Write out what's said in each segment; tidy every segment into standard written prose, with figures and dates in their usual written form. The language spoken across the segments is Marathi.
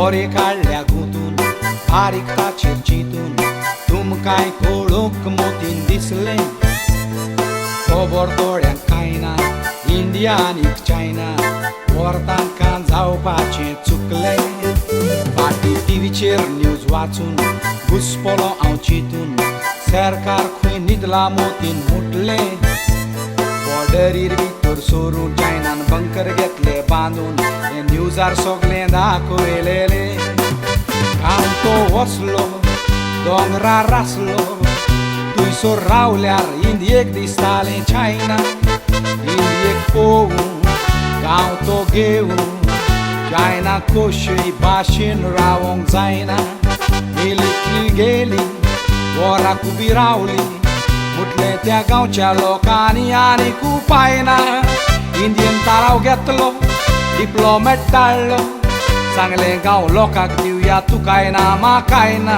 मोरे काढल्या गुंतून बारीक ताचेर चिंतून तुमकांय कळूंक मोतीन दिसले खबर थोड्यांक कांय ना इंडिया आनीक चायना वर तांकां जावपाचें चुकलें फाटीं टीव्हीचेर न्यूज वाचून घुस्पलो हांव चिंतून सरकार खंय न्हिदला मोतीन मुटलें बॉर्डरीर भितर सोरून चायनान बंकर घेतले बांदून हे न्यूजार सगळें दाखयलेले हांव तो वचलो दोंगरार आसलो थंयसर रावल्यार इंडियेक दिसतालें चायना इंडियेक पळोवून गांव तो घेवून चायना कशेय भाशेन रावोंक जायना मिलिटरी गेली वराक उबी रावली मुटलें त्या गांवच्या लोकांनी आनीक उपाय ना इंडियन ताराव घेतलो डिप्लोमॅट धाडलो सांगलें गांव लोकांक दिवया तुकाय ना म्हाकाय ना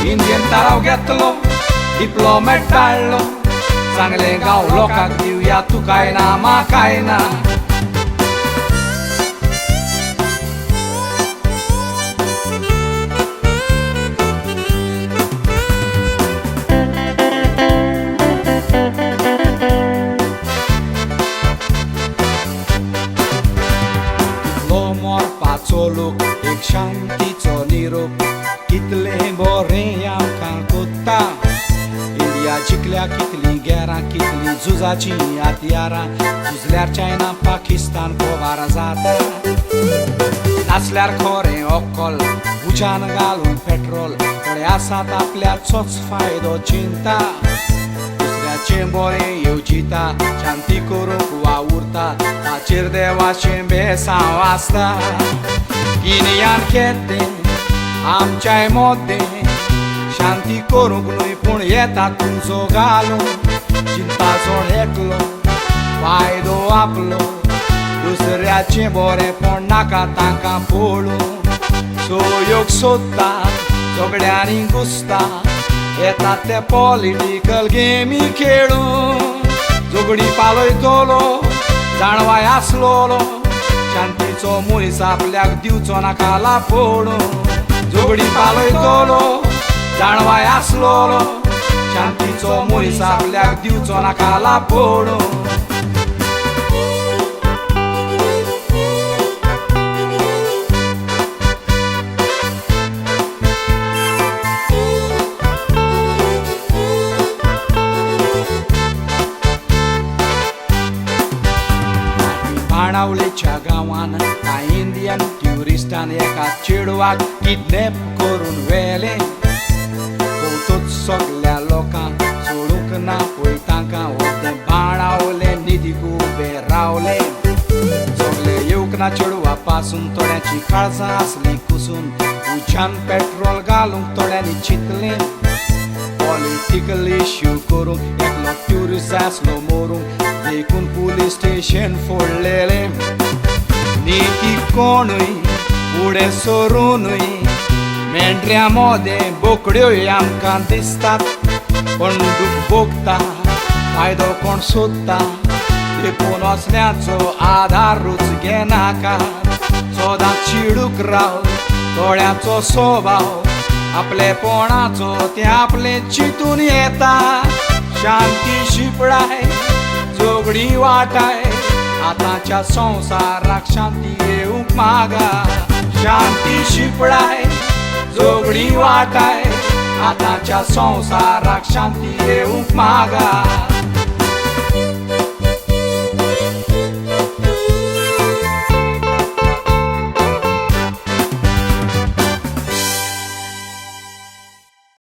इंडियन ताराव घेतलो डिप्लोमॅट धाडलो सांगलें गांव लोकांक दिवया तुकाय ना म्हाकाय ना मोरपाचो लोक एक शांतीचो निरोप कितलें बरें आमकां कोत्ता इंडिया जिखल्या कितलीं गेरां कितलीं झुजाचीं हातयारां झुजल्यार चायना पाकिस्तान कोबार जाता नासल्यार खरें अक्कल उज्यान घालून पेट्रोल थोडे आसात आपल्याचोच फायदो चिंता दुसऱ्याचें बरें येवजिता शांती करूंक वावुरता ताचेर देवाचें बेसांव आसता गिन्यान केदें आमच्याय मोदें शांती करूंक न्हय पूण येता तुमचो घालून चिंता सोड एकलो फायदो आपलो दुसऱ्याचें बरेंपण नाका तांकां पळोवंक सोयोग सोदता झगड्यांनी घुसता येतात ते पॉलिटिकल गेमी खेळून झगडी पालयतलो जाणवाय आसलोलो शांतीचो मनीस आपल्याक दिवचो नाका लापडून झगडी पालयतलो जाणवाय आसलोलो शांतीचो मनीस आपल्याक दिवचो नाका लापडून बाणावलेच्या गांवान कांय इंडियन ट्युरिस्टान एका चेडवाक किडनॅप करून व्हेलें भोवतोच सगळ्या लोकांक सोडूंक ना पळय तांकां व्हडलें बाणावले न्हिदीक उबे रावले सगळे येवंक ना चेडवा पासून थोड्यांची काळजां आसलीं कुसून उज्यान पेट्रोल घालूंक थोड्यांनी चिंतलें पॉलिटिकल इश्यू करूंक एकलो ट्युरिस्ट आसलो मरूंक देखून पुलीस स्टेशन फोडलेलें नीती कोणूय फुडें सरूनय मेंढऱ्या मोदें बोकड्योय आमकां दिसतात बंदूक बोगता फायदो कोण सोदता देखून असल्याचो आदारूच घेनाका सदांच चिडूक राव दोळ्याचो स्वभाव आपलेपणाचो ते आपले चिंतून येता शांती शिपडाय झगडी वाटाय आतांच्या संवसाराक शांती येवंक मागा शांती शिपडाय झगडी वाटाय आतांच्या संवसाराक शांती येवंक मागा